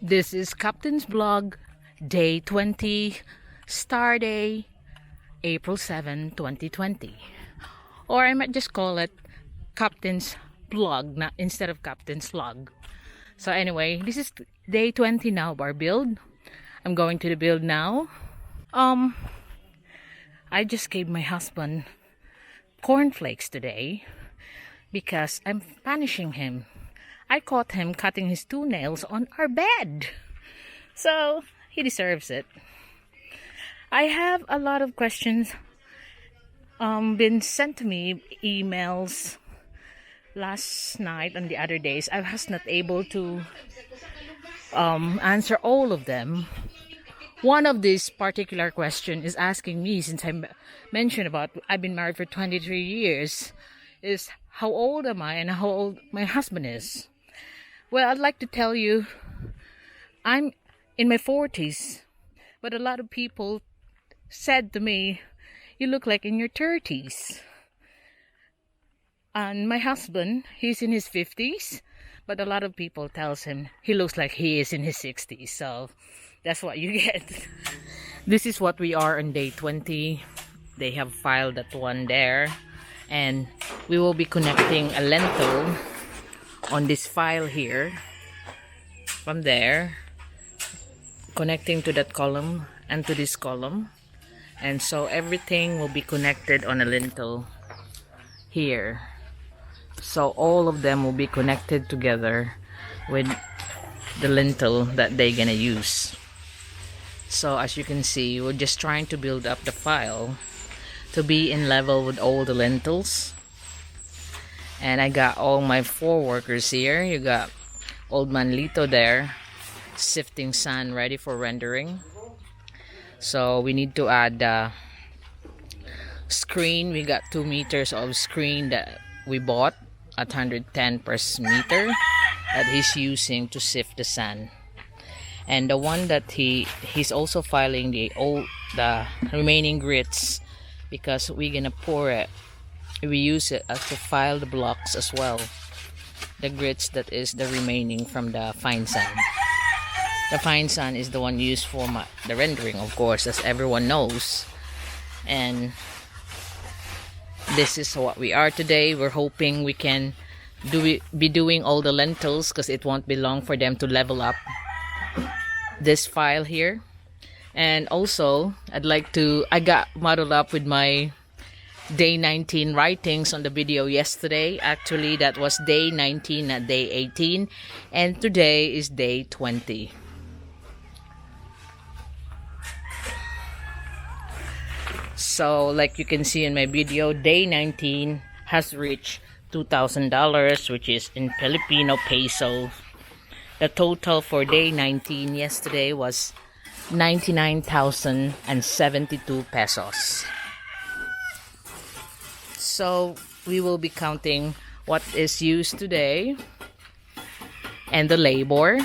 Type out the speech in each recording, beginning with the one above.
This is Captain's Vlog, Day 20, Star Day, April 7, 2020. Or I might just call it Captain's Vlog instead of Captain's Vlog. So anyway, this is Day 20 now of our build. I'm going to the build now. I just gave my husband cornflakes today because I'm punishing him. I caught him cutting his toenails on our bed. So, he deserves it. I have a lot of questions been sent to me, emails last night and the other days. I was not able to answer all of them. One of these particular question is asking me, since I mentioned about I've been married for 23 years, is how old am I and how old my husband is. Well, I'd like to tell you, I'm in my 40s, but a lot of people said to me, you look like in your 30s. And my husband, he's in his 50s, but a lot of people tells him he looks like he is in his 60s. So that's what you get. This is what we are on day 20. They have filed that one there. And we will be connecting a lentil on this file here. From there, connecting to that column and to this column. And so everything will be connected on a lintel here. So all of them will be connected together with the lintel that they're gonna use. So as you can see, we're just trying to build up the file to be in level with all the lintels. And I got all my 4 workers here. You got old man Lito there sifting sand ready for rendering. So we need to add screen. We got 2 meters of screen that we bought at 110 per meter that he's using to sift the sand. And the one that he's also filing the remaining grits, because we're gonna pour it. We use it to file the blocks as well. The grits that is the remaining from the fine sand. The fine sand is the one used for the rendering, of course, as everyone knows. And this is what we are today. We're hoping we can be doing all the lentils, because it won't be long for them to level up this file here. And also, I got muddled up with my day 19 writings on the video yesterday. Actually, that was day 19, not day 18. And today is day 20. So, like you can see in my video, day 19 has reached $2,000, which is in Filipino peso. The total for day 19 yesterday was 99,072 pesos. So we will be counting what is used today and the labor,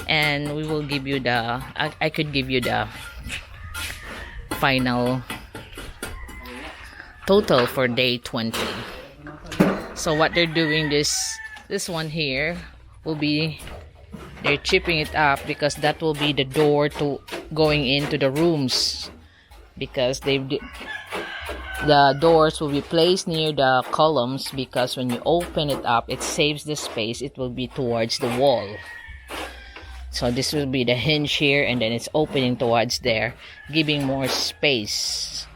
and we will give you I could give you the final total for day 20. So what they're doing, this one here will be, they're chipping it up because that will be the door to going into the rooms, because the doors will be placed near the columns, because when you open it up, it saves the space. It will be towards the wall. So this will be the hinge here, and then it's opening towards there, giving more space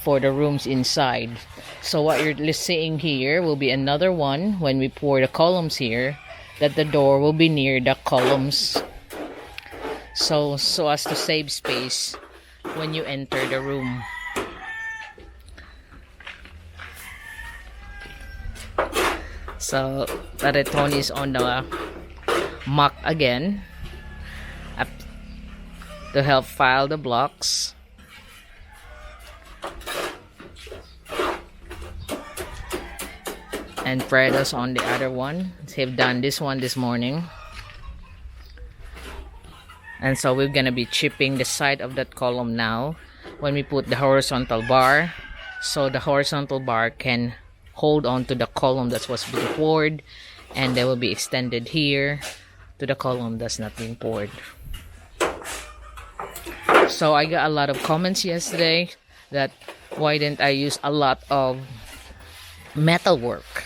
for the rooms inside. So what you're seeing here will be another one when we pour the columns here, that the door will be near the columns, so as to save space when you enter the room. So Tony is on the muck again to help file the blocks. And Fredo's on the other one. They've done this one this morning. And so we're gonna be chipping the side of that column now when we put the horizontal bar, so the horizontal bar can hold on to the column that was being poured, and they will be extended here to to the column that's not being poured. So I got a lot of comments yesterday that why didn't I use a lot of metal work.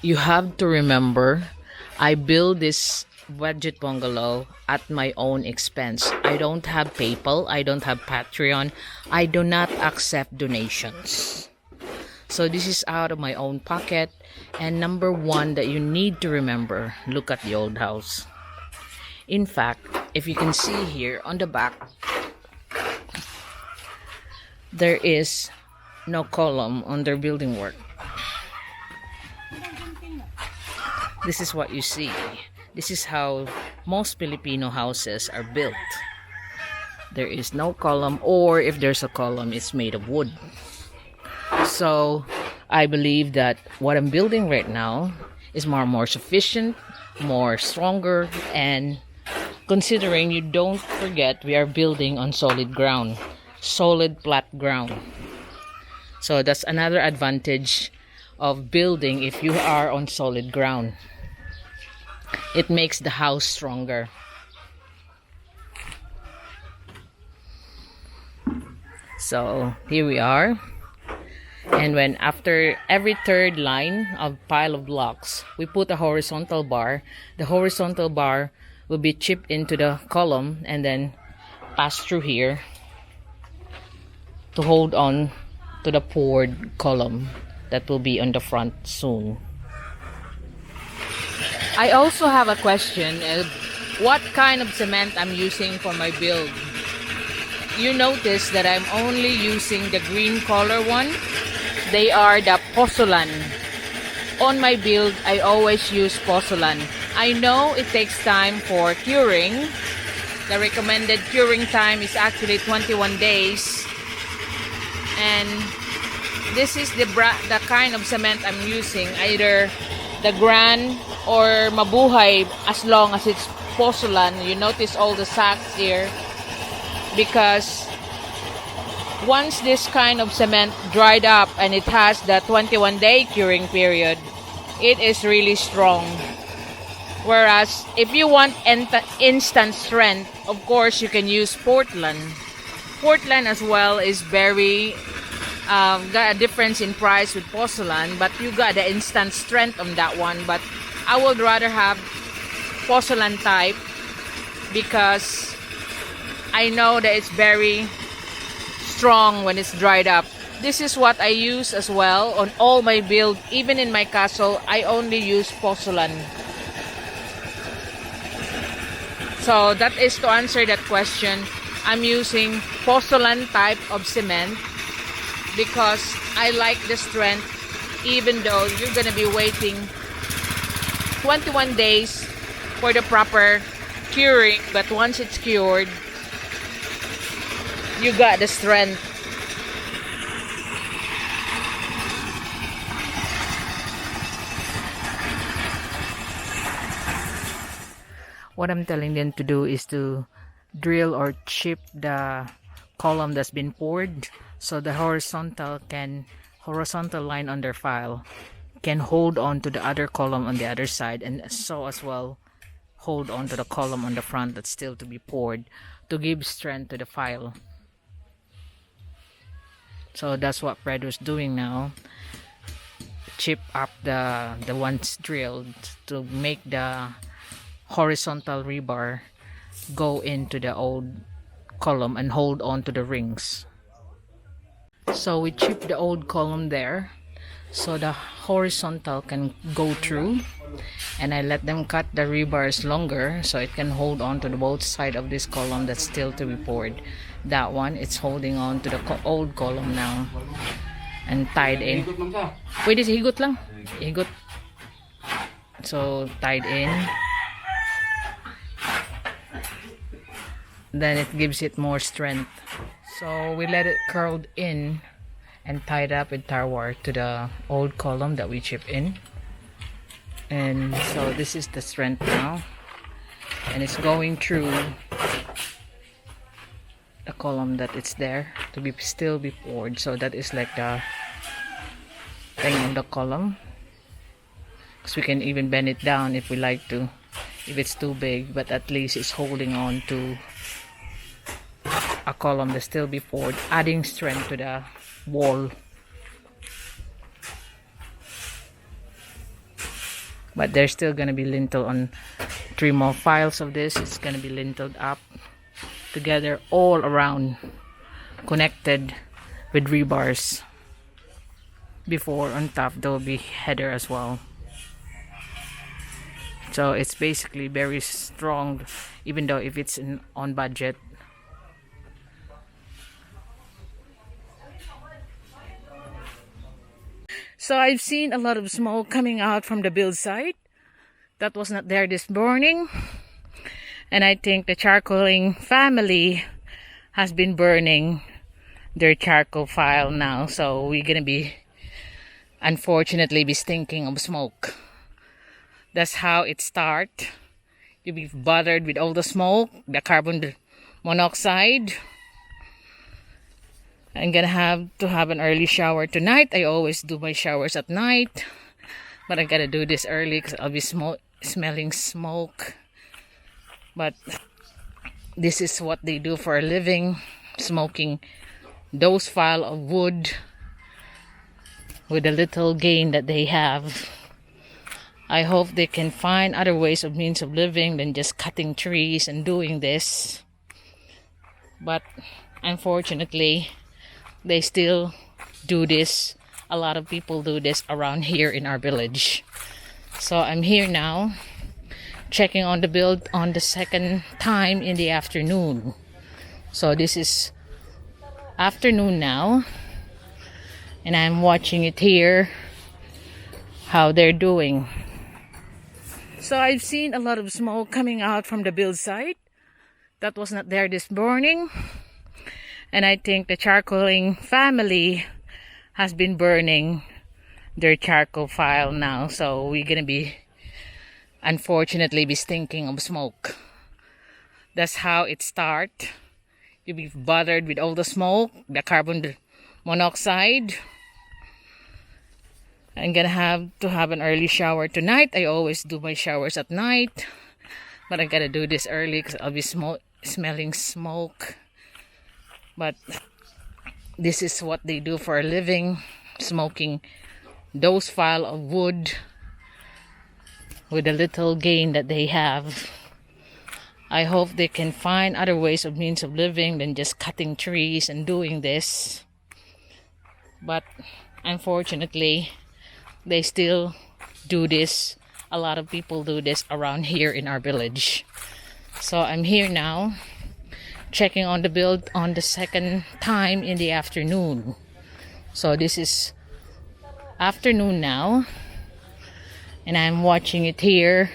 You have to remember, I build this budget bungalow at my own expense. I don't have PayPal, I don't have Patreon, I do not accept donations. So this is out of my own pocket. And number one that you need to remember, look at the old house. In fact, if you can see here on the back, there is no column on their building work. This is what you see. This is how most Filipino houses are built. There is no column, or if there's a column, it's made of wood. So I believe that what I'm building right now is more sufficient, more stronger, and considering, you don't forget, we are building on solid ground, solid flat ground. So that's another advantage of building if you are on solid ground. It makes the house stronger. So here we are. And when after every third line of pile of blocks, we put a horizontal bar. The horizontal bar will be chipped into the column and then pass through here to hold on to the poured column that will be on the front soon. I also have a question of what kind of cement I'm using for my build. You notice that I'm only using the green color one. They are the porcelain. On my build, I always use porcelain. I know it takes time for curing. The recommended curing time is actually 21 days. And this is the kind of cement I'm using, either the grand or mabuhay, as long as it's porcelain. You notice all the sacks here, because once this kind of cement dried up and it has the 21-day curing period, it is really strong. Whereas if you want instant strength, of course you can use Portland. Portland as well is very got a difference in price with porcelain, but you got the instant strength on that one. But I would rather have porcelain type because I know that it's very strong when it's dried up. This is what I use as well on all my build. Even in my castle, I only use porcelain. So that is to answer that question. I'm using porcelain type of cement because I like the strength, even though you're gonna be waiting 21 days for the proper curing, but once it's cured, you got the strength. What I'm telling them to do is to drill or chip the column that's been poured, so the horizontal line on their file can hold on to the other column on the other side, and so as well hold on to the column on the front that's still to be poured, to give strength to the file. So that's what Fred was doing now. Chip up the ones drilled to make the horizontal rebar go into the old column and hold on to the rings. So we chip the old column there so the horizontal can go through, and I let them cut the rebars longer so it can hold on to the both side of this column that's still to be poured. That one, it's holding on to the old column now and tied in. Pwede si higot lang. Higot. So tied in. Then it gives it more strength. So we let it curled in and tied up with tar wire to the old column that we chip in. And so this is the strength now, and it's going through the column that it's there to be still be poured. So that is like the thing on the column. because we can even bend it down if we like to, if it's too big, but at least it's holding on to a column that's still before, adding strength to the wall. But there's still gonna be lintel on 3 more files of this. It's gonna be linteled up together all around, connected with rebars. Before on top there will be header as well. So it's basically very strong, even though if it's on budget. So I've seen a lot of smoke coming out from the build site. That was not there this morning. And I think the charcoaling family has been burning their charcoal file now. So we're gonna be, unfortunately, be stinking of smoke. That's how it starts. You'll be bothered with all the smoke, the carbon monoxide. I'm gonna have to have an early shower tonight. I always do my showers at night, but I gotta do this early because I'll be smelling smoke. But this is what they do for a living, smoking those file of wood with the little gain that they have. I hope they can find other ways of means of living than just cutting trees and doing this. But unfortunately, they still do this. A lot of people do this around here in our village. So I'm here now, checking on the build on the second time in the afternoon. So this is afternoon now, and I'm watching it here, how they're doing. So I've seen a lot of smoke coming out from the build site. That was not there this morning. And I think the charcoaling family has been burning their charcoal file now. So we're gonna be, unfortunately, be stinking of smoke. That's how it starts. You'll be bothered with all the smoke, the carbon monoxide. I'm gonna have to have an early shower tonight. I always do my showers at night, but I gotta do this early because I'll be smelling smoke. But this is what they do for a living, smoking those file of wood with the little gain that they have. I hope they can find other ways of means of living than just cutting trees and doing this. But unfortunately, they still do this. A lot of people do this around here in our village. So I'm here now, checking on the build on the second time in the afternoon. So this is afternoon now, and I'm watching it here,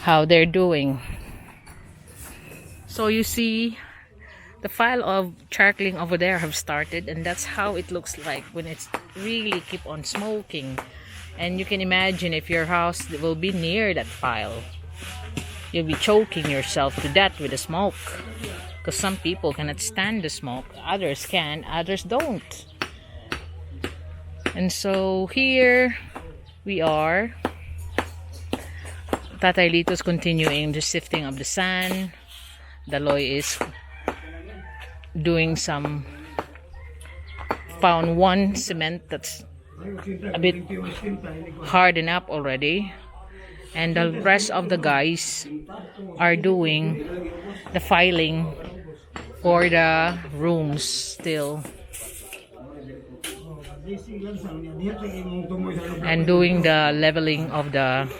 how they're doing. So you see the file of charcoaling over there have started, and that's how it looks like when it's really keep on smoking. And you can imagine if your house will be near that file, you'll be choking yourself to death with the smoke, because some people cannot stand the smoke, others can, others don't. And so here we are. Tatay Lito's continuing the sifting of the sand. Daloy is doing some found one cement that's a bit hardened up already, and the rest of the guys are doing the filing for the rooms still, and doing the leveling of the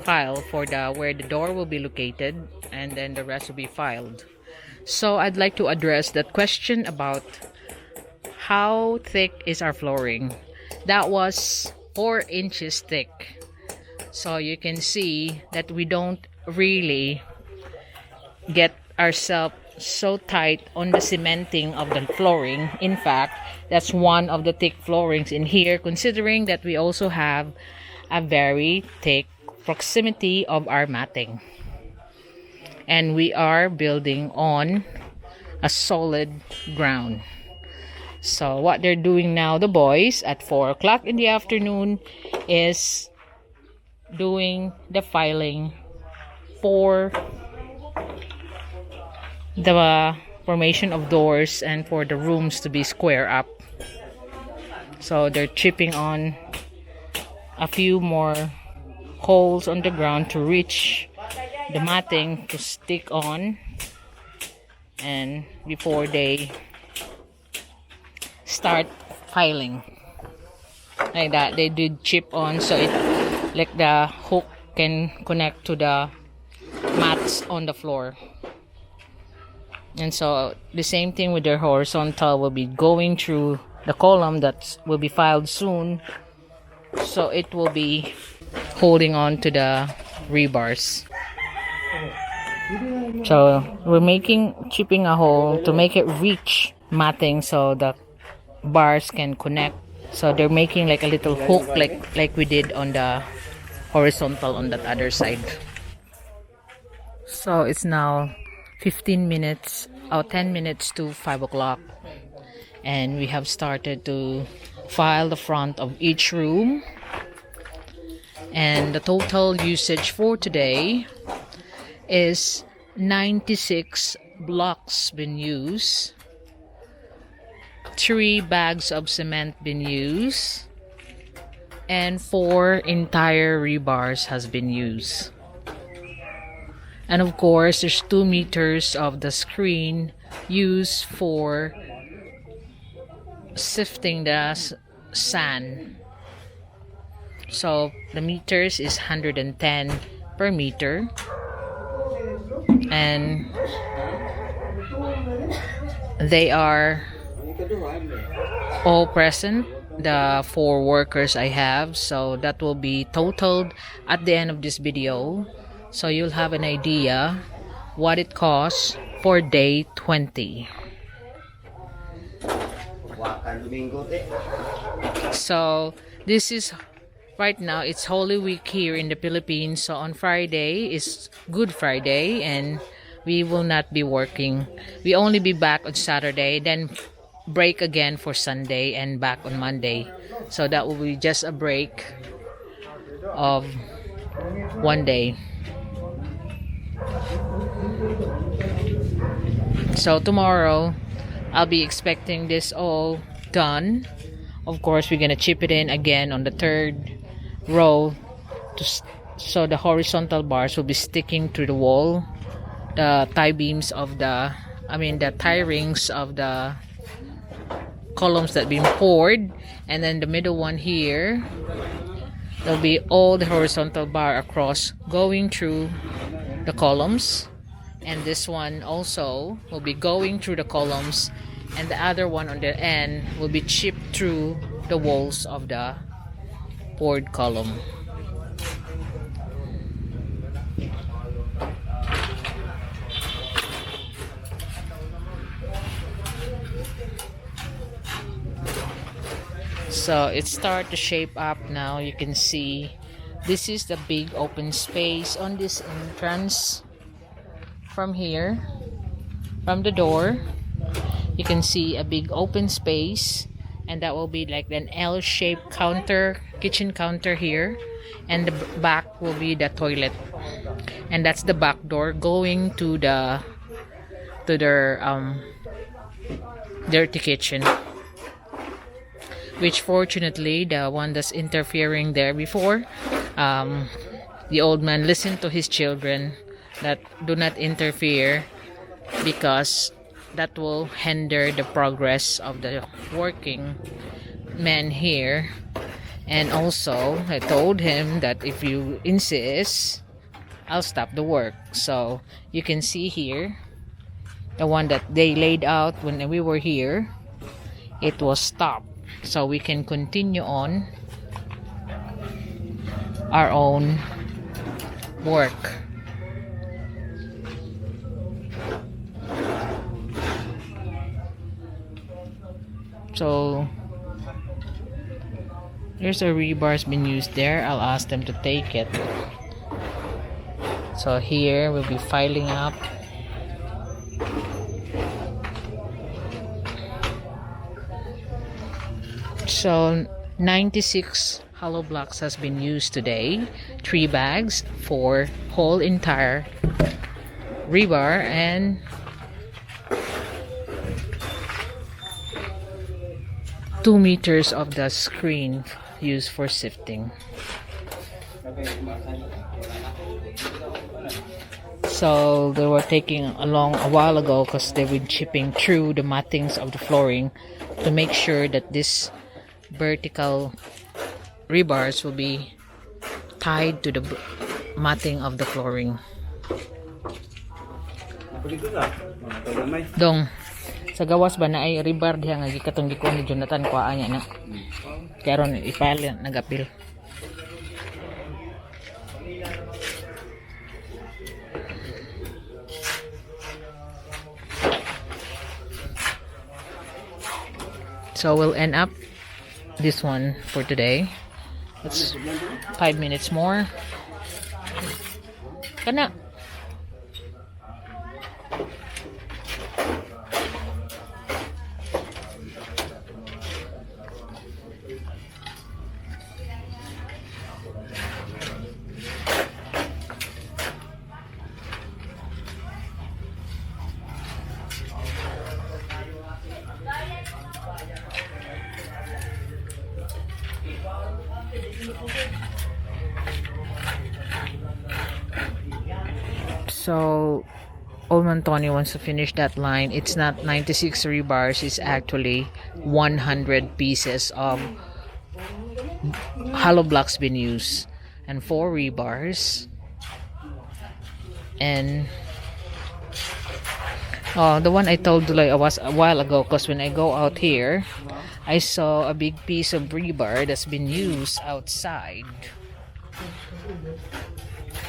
file for the where the door will be located, and then the rest will be filed. So I'd like to address that question about how thick is our flooring. That was 4 inches thick. So you can see that we don't really get ourselves so tight on the cementing of the flooring. In fact, that's one of the thick floorings in here, considering that we also have a very thick proximity of our matting. And we are building on a solid ground. So what they're doing now, the boys, at 4 o'clock in the afternoon, is doing the filing for the formation of doors and for the rooms to be square up. So they're chipping on a few more holes on the ground to reach the matting to stick on, and before they start filing like that, they did chip on so it like the hook can connect to the mats on the floor. And so the same thing with their horizontal will be going through the column that will be filed soon, so it will be holding on to the rebars. So we're chipping a hole to make it reach matting so the bars can connect. So they're making like a little hook like we did on the horizontal on that other side. So it's now 10 minutes to 5 o'clock, and we have started to file the front of each room. And the total usage for today is 96 blocks been used, 3 bags of cement been used, and 4 entire rebars has been used. And of course, there's 2 meters of the screen used for sifting the sand. So the meters is 110 per meter, and they are all present, the 4 workers I have. So that will be totaled at the end of this video, so you'll have an idea what it costs for day 20. So this is right now, it's Holy Week here in the Philippines. So on Friday is Good Friday, and we will not be working. We only be back on Saturday, then break again for Sunday, and back on Monday. So that will be just a break of 1 day. So tomorrow I'll be expecting this all done. Of course, we're gonna chip it in again on the 3rd row so the horizontal bars will be sticking to the wall, the tie beams of the tie rings of the columns that been poured, and then the middle one here, there'll be all the horizontal bar across going through the columns, and this one also will be going through the columns, and the other one on the end will be chipped through the walls of the poured column. So it start to shape up now. You can see this is the big open space on this entrance. From here, from the door, you can see a big open space, and that will be like an L-shaped counter, kitchen counter here, and the back will be the toilet, and that's the back door going to their dirty kitchen, which fortunately the one that's interfering there before, the old man listened to his children that do not interfere, because that will hinder the progress of the working men here. And also I told him that if you insist, I'll stop the work. So you can see here the one that they laid out when we were here, it was stopped, so we can continue on our own work. So there's a rebar's been used there. I'll ask them to take it. So here we'll be filing up. So 96 hollow blocks has been used today. 3 bags for whole entire rebar and 2 meters of the screen used for sifting. So they were taking along a while ago because they were chipping through the mattings of the flooring to make sure that this vertical rebars will be tied to the matting of the flooring. Dong, sa gawas ba na ay rebar diha nga gikatong gikuan ni Jonathan kuha anya na. Karon ipal nagapil. So we'll end up this one for today. It's 5 minutes more. Kana. So Old Tony wants to finish that line. It's not 96 rebars, it's actually 100 pieces of hollow blocks been used and 4 rebars. And the one I told Duloy was a while ago, because when I go out here I saw a big piece of rebar that's been used outside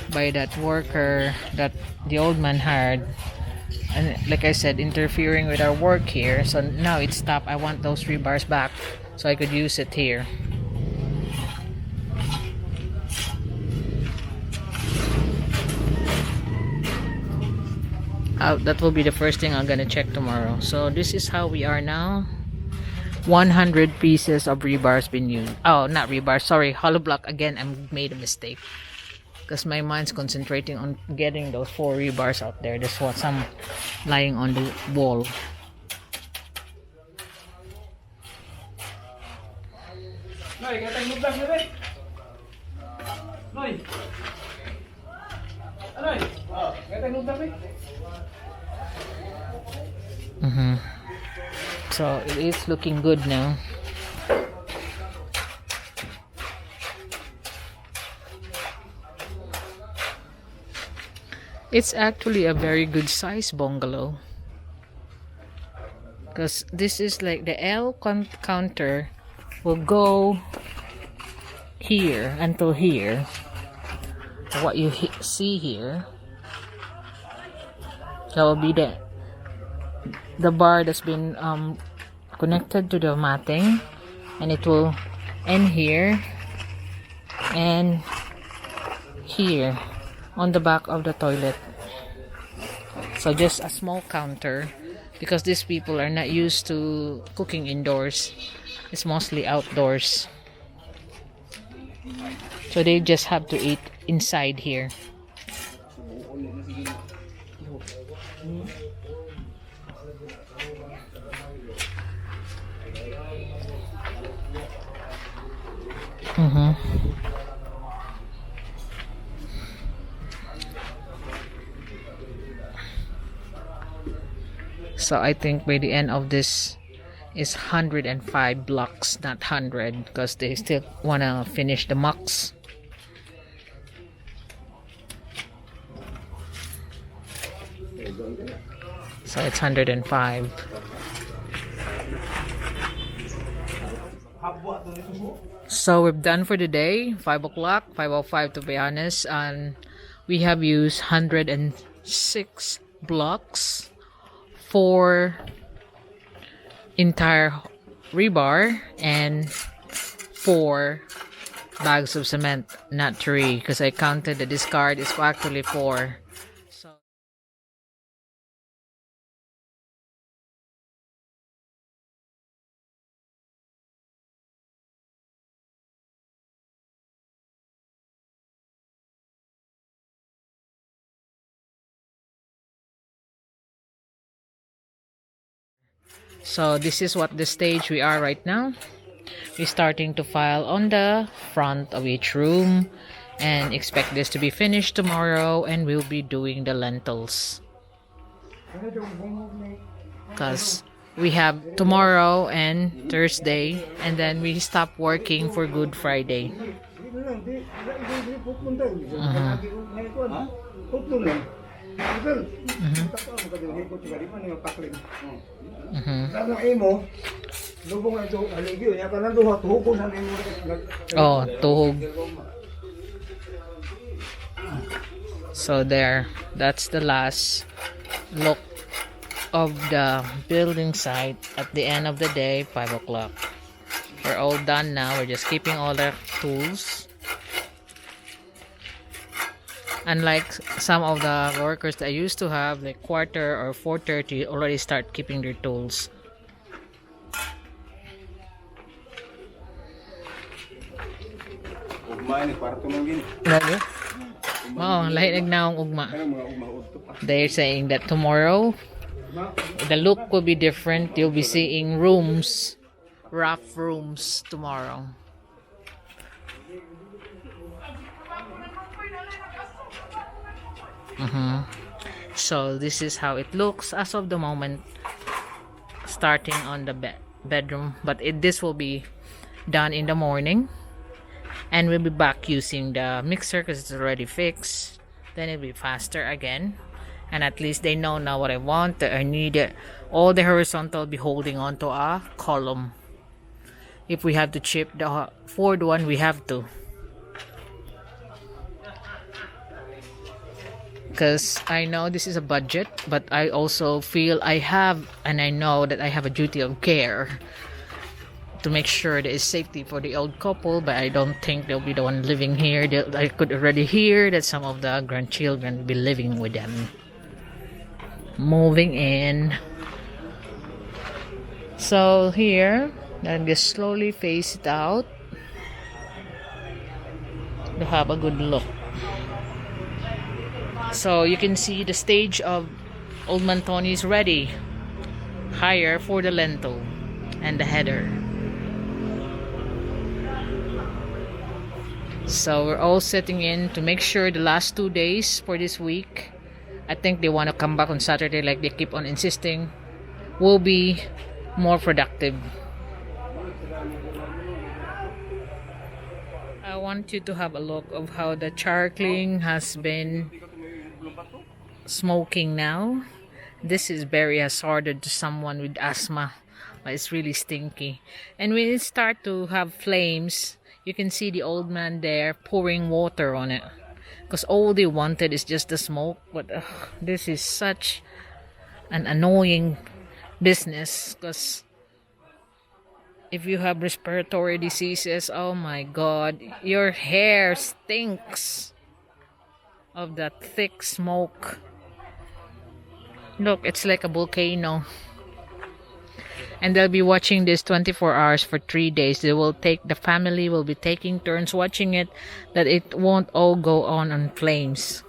by that worker that the old man hired, and like I said, interfering with our work here. So now it's stopped. I want those rebars back so I could use it here. That will be the first thing I'm gonna check tomorrow. So this is how we are now. 100 pieces of rebars been used. Oh, not rebar, sorry, hollow block. Again, I made a mistake because my mind's concentrating on getting those 4 rebars out there. That's what some lying on the wall. So it is looking good now. It's actually a very good size bungalow, because this is like the L counter will go here until here. What you see here, that will be the bar that's been connected to the matting, and it will end here and here on the back of the toilet. So just a small counter, because these people are not used to cooking indoors. It's mostly outdoors, so they just have to eat inside here. So I think by the end of this is 105 blocks, not 100, because they still want to finish the mucks. So it's 105. So we're done for the day. 5 o'clock, 5:05 to be honest, and we have used 106 blocks for entire rebar and 4 bags of cement, not 3, because I counted the discard is actually 4. So this is what the stage we are right now. We're starting to file on the front of each room and expect this to be finished tomorrow, and we'll be doing the lentils. Because we have tomorrow and Thursday, and then we stop working for Good Friday. Oh, tuhog. So there, that's the last look of the building site at the end of the day, 5 o'clock. We're all done now. We're just keeping all the tools. Unlike some of the workers that I used to have, like quarter or 4:30, already start keeping their tools. Lagi? Oo, lahi nagnaong ugma. They're saying that tomorrow the look will be different. You'll be seeing rooms, rough rooms tomorrow. So this is how it looks as of the moment, starting on the bedroom. But this will be done in the morning, and we'll be back using the mixer because it's already fixed. Then it'll be faster again, and at least they know now what I want. That I need all the horizontal be holding on to a column. If we have to chip the fourth one, we have to, because I know this is a budget, but I also feel I have, and I know that I have a duty of care to make sure there is safety for the old couple. But I don't think they'll be the one living here. I could already hear that some of the grandchildren will be living with them, moving in. So here, then just slowly face it out to have a good look. So you can see the stage of Old Man Tony is ready. Higher for the lentil and the header. So we're all setting in to make sure the last 2 days for this week, I think they want to come back on Saturday like they keep on insisting, will be more productive. I want you to have a look of how the charcoaling has been smoking now. This is very hazardous to someone with asthma, but it's really stinky. And when it start to have flames, you can see the old man there pouring water on it, because all they wanted is just the smoke. But this is such an annoying business, because if you have respiratory diseases, oh my god, your hair stinks of that thick smoke. Look, it's like a volcano. And they'll be watching this 24 hours for 3 days. The family will be taking turns watching it, that it won't all go on flames.